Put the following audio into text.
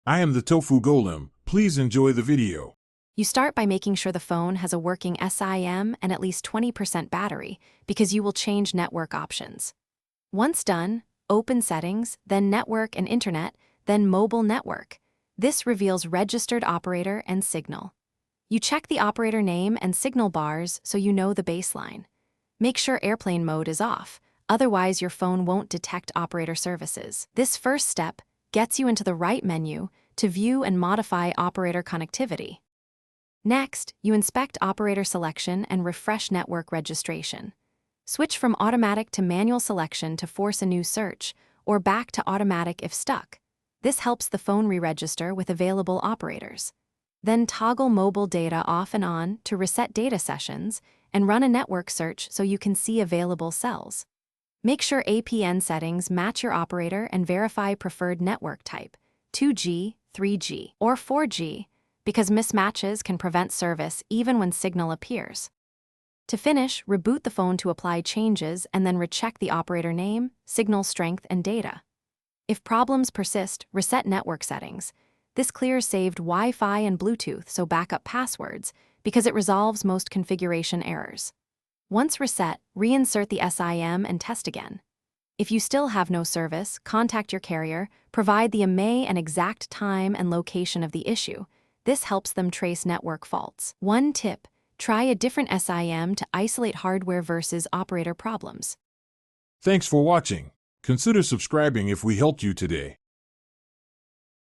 I am the Tofu Golem. Please enjoy the video. You start by making sure the phone has a working SIM and at least 20% battery, because you will change network options. Once done, open Settings, then Network and Internet, then Mobile Network. This reveals registered operator and signal. You check the operator name and signal bars so you know the baseline. Make sure airplane mode is off, otherwise your phone won't detect operator services. This first step gets you into the right menu to view and modify operator connectivity. Next, you inspect operator selection and refresh network registration. Switch from automatic to manual selection to force a new search, or back to automatic if stuck. This helps the phone re-register with available operators. Then toggle mobile data off and on to reset data sessions and run a network search so you can see available cells. Make sure APN settings match your operator and verify preferred network type, 2G, 3G, or 4G, because mismatches can prevent service even when signal appears. To finish, reboot the phone to apply changes and then recheck the operator name, signal strength, and data. If problems persist, reset network settings. This clears saved Wi-Fi and Bluetooth, so backup passwords, because it resolves most configuration errors. Once reset, reinsert the SIM and test again. If you still have no service, contact your carrier, provide the IMEI and exact time and location of the issue. This helps them trace network faults. One tip: try a different SIM to isolate hardware versus operator problems. Thanks for watching. Consider subscribing if we helped you today.